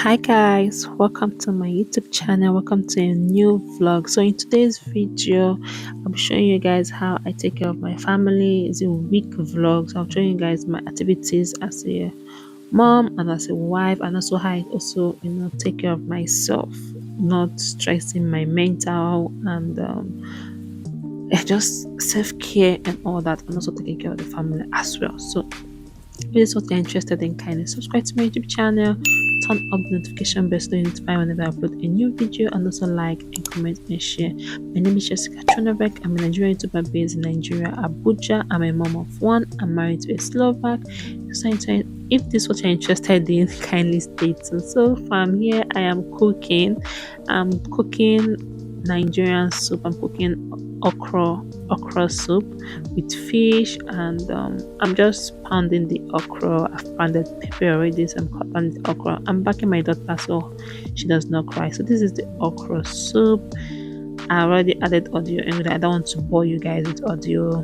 Hi guys, welcome to my YouTube channel. Welcome to a new vlog. So in today's video, I'm showing you guys how I take care of my family. It's a week vlog. So I'm showing you guys my activities as a mom and as a wife, and also how I also take care of myself, not stressing my mental and just self-care and all that, and also taking care of the family as well. So if this is what you're interested in, kindly subscribe to my YouTube channel, turn up the notification bell so you notify whenever I upload a new video, and also like and comment and share. My name is Jessica Chonobek. I'm a Nigerian YouTuber based in Nigeria, Abuja. I'm a mom of one. I'm married to a Slovak. So if this is what you're interested in, kindly stay tuned. So from here, I am cooking. I'm cooking Nigerian soup. I'm cooking okra soup with fish, and I'm just pounding the okra. I've pounded pepper already, so I'm pounding the okra. I'm backing my daughter so she does not cry. So this is the okra soup. I already added audio and I don't want to bore you guys with audio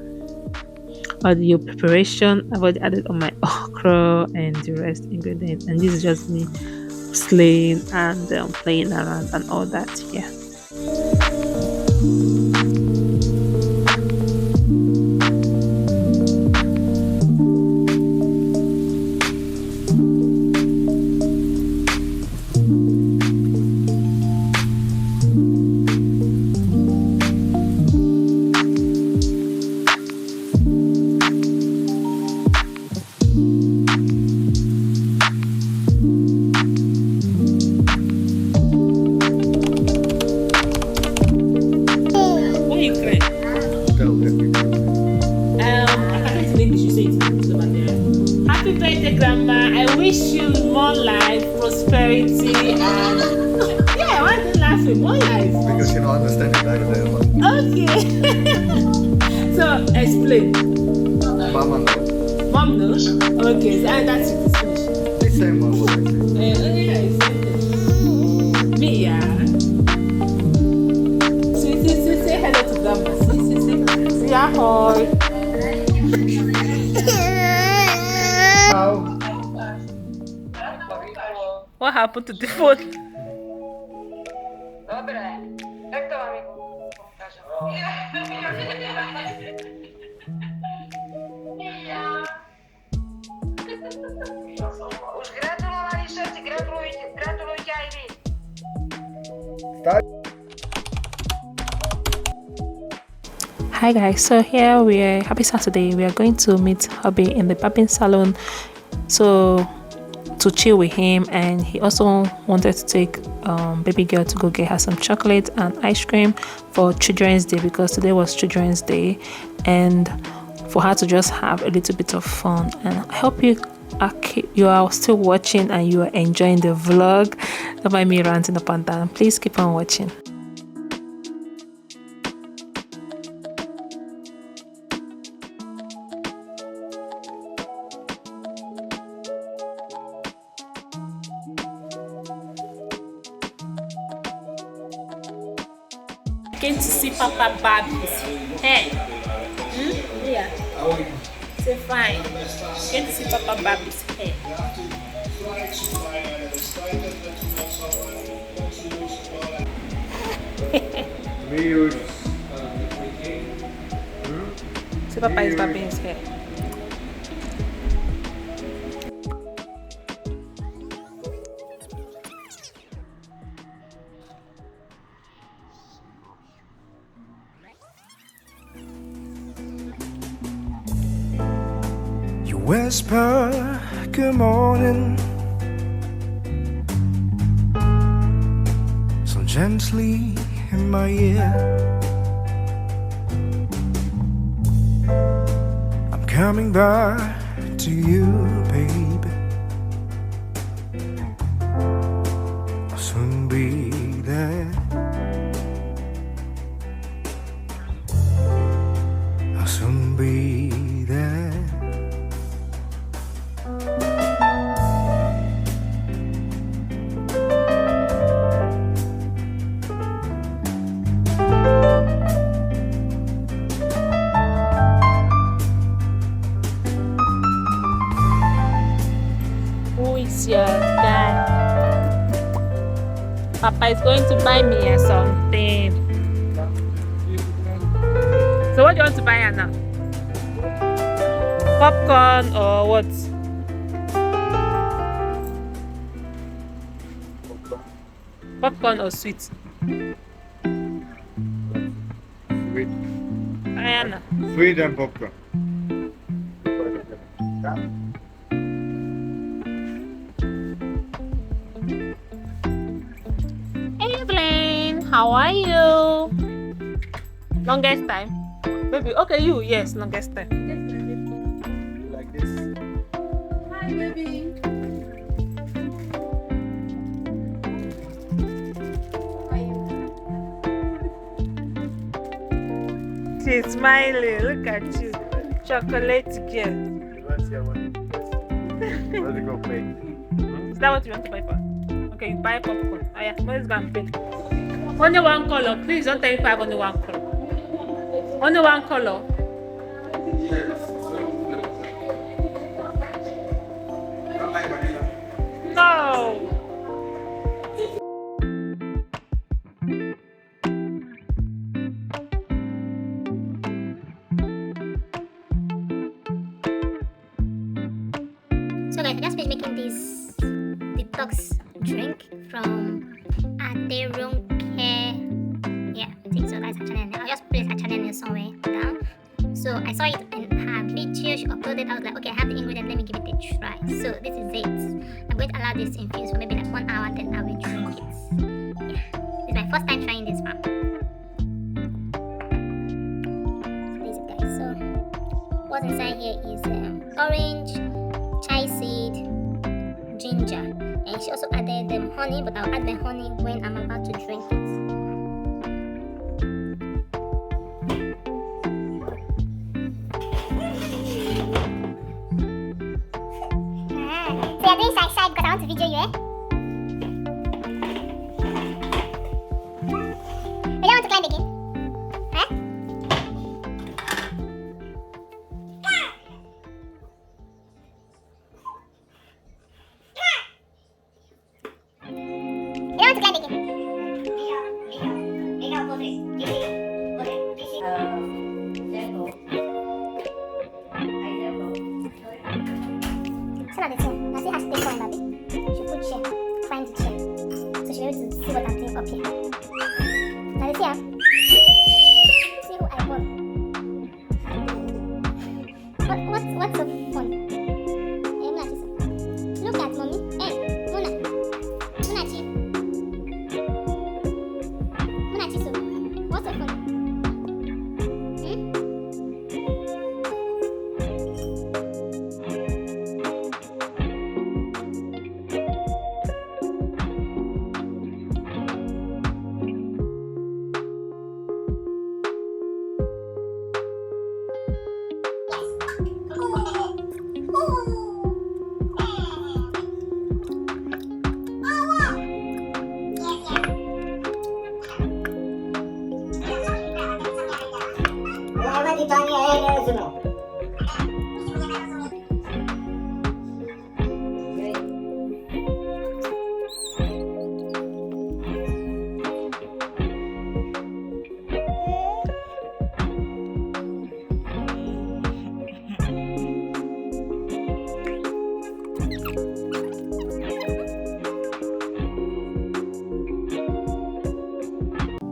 preparation. I've already added on my okra and the rest ingredients, and this is just me slaying and playing around and all that. Yeah. Happy birthday, Grandma. I wish you more life, prosperity, and yeah, why are you laughing? More life. Because you don't understand it better than Okay. So explain. Mama knows. Mom knows? Okay, so that's it. It's finished. The same mom what I say. Me, yeah. Say hello to Grandma. See ahoy. What happened to the phone? Hi guys, so here we are. Happy Saturday. We are going to meet hubby in the barbing salon so to chill with him, and he also wanted to take baby girl to go get her some chocolate and ice cream for Children's Day, because today was Children's Day, and for her to just have a little bit of fun. And I hope you are still watching and you are enjoying the vlog. Don't mind me ranting up and down. Please keep on watching. Came to see Papa Barbie's hair. Yeah. Say fine. Came to see Papa Barbie's hair. See Papa is barbing his hair. Whisper good morning so gently in my ear. I'm coming back to you, baby. I'll soon be there. I'll soon be there. Who is your dad? Papa is going to buy me something. So what do you want to buy, Anna? Popcorn or what? Popcorn or sweet? Sweet. Anna. Sweet and popcorn. Evelyn, how are you? Longest time? Baby, okay, you, yes, longest time. Like this. Hi, baby. How are you? She's smiling, look at you. Chocolate girl. Let's see what Let's go play. Is that what you want to buy for? Okay, you buy popcorn. Oh yeah, let's go and pay. Only one color, please don't tell me I have only one color. Only one color. No. So guys, I just finished making this detox drink from Care. Yeah, I think so. That's her channel name. I'll just place her channel name somewhere down. So I saw it in her video she uploaded. I was like, okay, I have the ingredient, let me give it a try. So this is it. I'm going to allow this to infuse for maybe like 1 hour, then I will drink it. Yeah, it's my first time trying this one. So this is it, guys. So what's inside here is orange, chai seed, ginger, and she also added honey, but I'll add my honey when I'm about to drink it. So you're doing side because I want to video you, eh? You don't want to climb again? Huh? You don't want to climb again? So now the thing, now see how she takes one, baby. She put chair, find the chair. So she'll be able to see what I'm doing up here. Now you see how? See who I want. What's so fun? Hey, Muna, look at mommy. Hey, Muna. Munachi. Munachi, so what's so fun?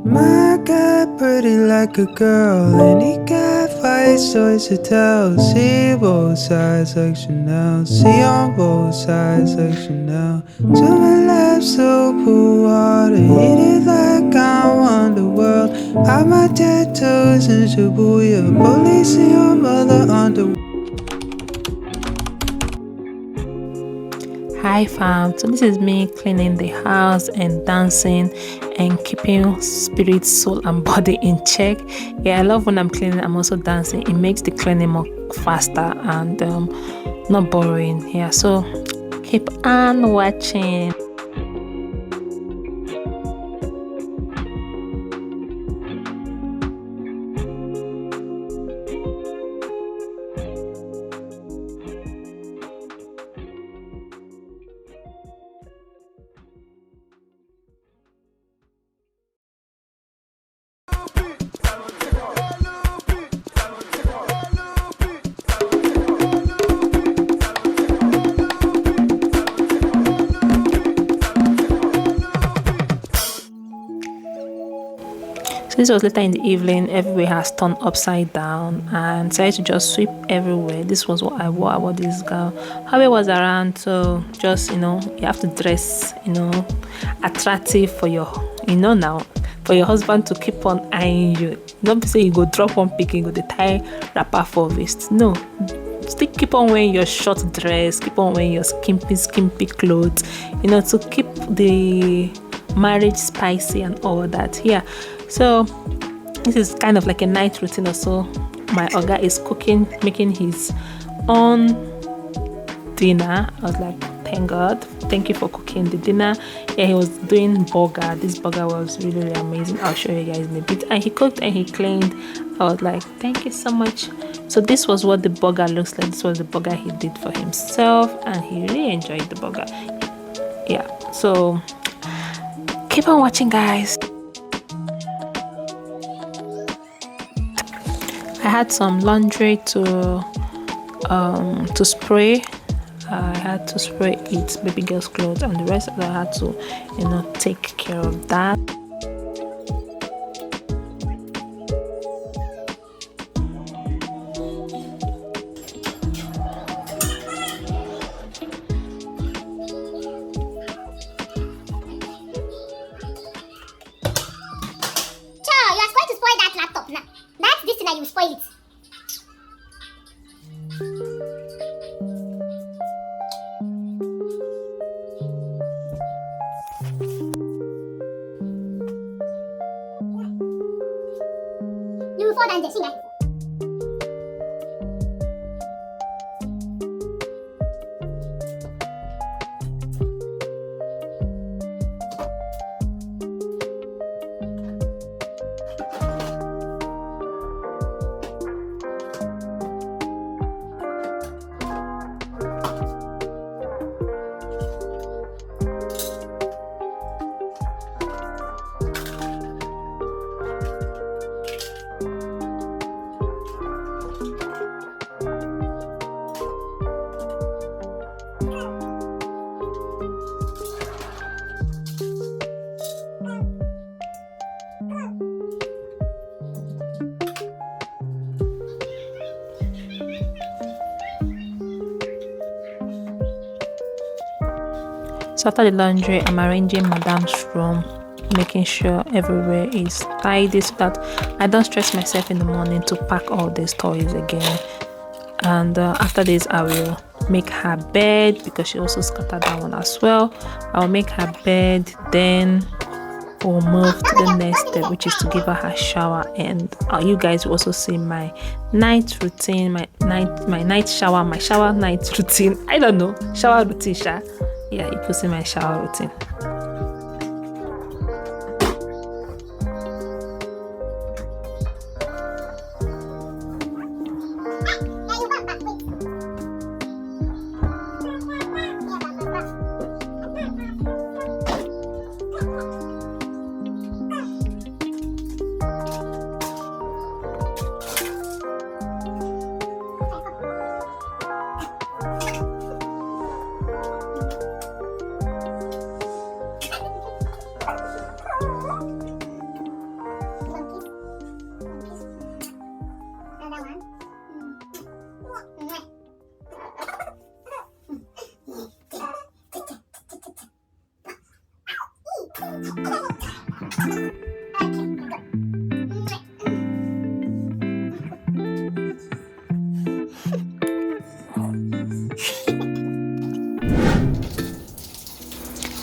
My guy pretty like a girl, and he got 5 stories to tell. See both sides like Chanel, see on both sides like Chanel. To my left, so cool water, hit it like I want the world. Have my tattoos in Shibuya, police in your mother underwear. Hi fam, so this is me cleaning the house and dancing and keeping spirit, soul and body in check. Yeah, I love when I'm cleaning, I'm also dancing. It makes the cleaning more faster and not boring. Yeah, so keep on watching. this was later in the evening. Everywhere has turned upside down, and decided to just sweep everywhere. This was what I wore. I wore this gown. How it was around, so just you have to dress attractive for your now for your husband to keep on eyeing you. Not say you go drop one pick and go the tie wrapper for waist. No, still keep on wearing your short dress, keep on wearing your skimpy clothes, to keep the marriage spicy and all that. Yeah, so this is kind of like a night routine or so. My oga is cooking, making his own dinner. I was like, thank God, thank you for cooking the dinner. Yeah, he was doing burger. This burger was really, really amazing. I'll show you guys in a bit. And he cooked and he cleaned. I was like, thank you so much. So this was what the burger looks like. This was the burger he did for himself, and he really enjoyed the burger. Yeah, so keep on watching, guys. I had some laundry to spray. I had to spray it, baby girl's clothes, and the rest I had to take care of that. You spoil it. You will fall down the singer. So after the laundry, I'm arranging Madam's room, making sure everywhere is tidy so that I don't stress myself in the morning to pack all these toys again. And after this, I will make her bed because she also scattered that one as well. I'll make her bed, then we'll move to the next step, which is to give her shower. And you guys will also see my night routine, my shower night routine. I don't know, shower routine, yeah, you can see my shower routine.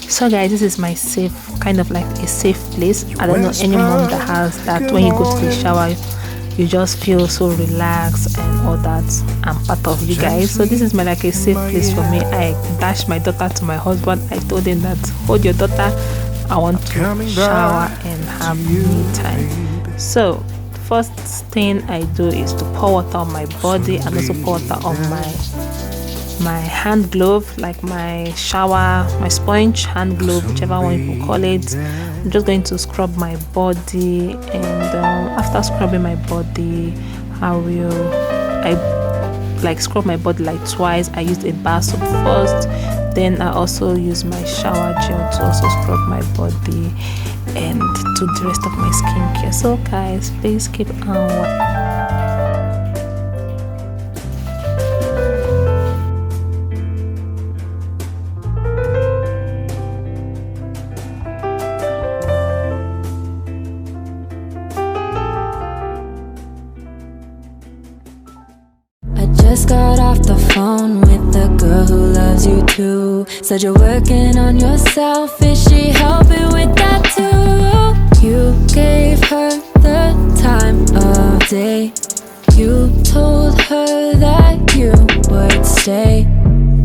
So guys, this is my safe, kind of like a safe place. I don't know any mom that has that. When you go to the shower, you just feel so relaxed and all that. I'm part of you guys, so this is like a safe place for me. I dashed my daughter to my husband. I told him that, hold your daughter, I want to shower and have me time. So first thing I do is to pour water on my body and also pour water on my hand glove, like my shower, my sponge hand glove, whichever one you can call it. I'm just going to scrub my body, and after scrubbing my body, I scrub my body like twice. I used a bar soap first, then I also use my shower gel to also scrub my body. end to the rest of my skincare. So guys, please keep on watching. Just got off the phone with the girl who loves you too. Said you're working on yourself. Is she helping with that too? You gave her the time of day. You told her that you would stay.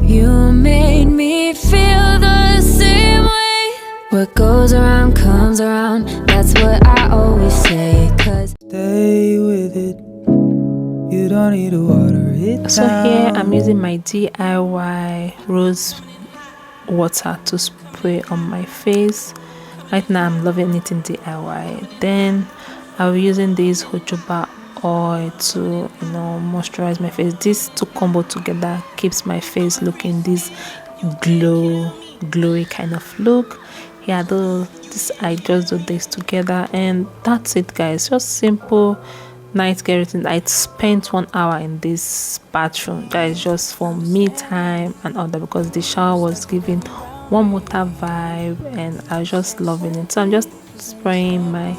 You made me feel the same way. What goes around comes around. That's what I always say. 'Cause Stay with it. You don't need to water it So down. here I'm using my DIY rose water to spray on my face. Right now I'm loving it in DIY. Then I'll be using this jojoba oil to moisturize my face. These two combo together keeps my face looking this glowy kind of look. Yeah, I just do this together, and that's it guys. Just simple night care routine. I spent 1 hour in this bathroom. That is just for me time and all that, because the shower was giving warm water vibe and I was just loving it. So I'm just spraying my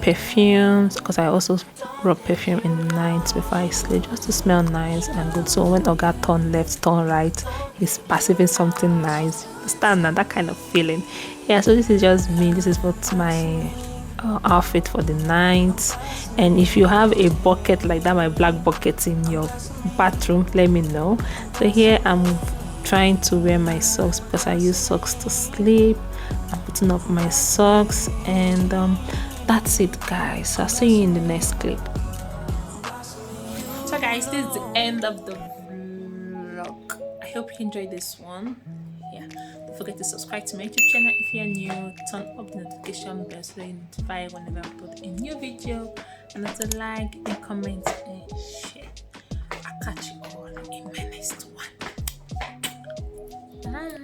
perfumes, because I also rub perfume in the night before I sleep, just to smell nice and good. So when Oga turn left, turn right, he's perceiving something nice. Stand that kind of feeling. Yeah, so this is just me. This is what my outfit for the night. And if you have a bucket like that, my black bucket in your bathroom, let me know. So here I'm trying to wear my socks, because I use socks to sleep. I'm putting up my socks, and that's it guys. I'll see you in the next clip. So guys, this is the end of the vlog. I hope you enjoyed this one. Yeah, don't forget to subscribe to my YouTube channel if you're new. Turn up the notification bell so you're notified whenever I upload a new video, and also like and comment and share. I'll catch you all in my next one. Bye.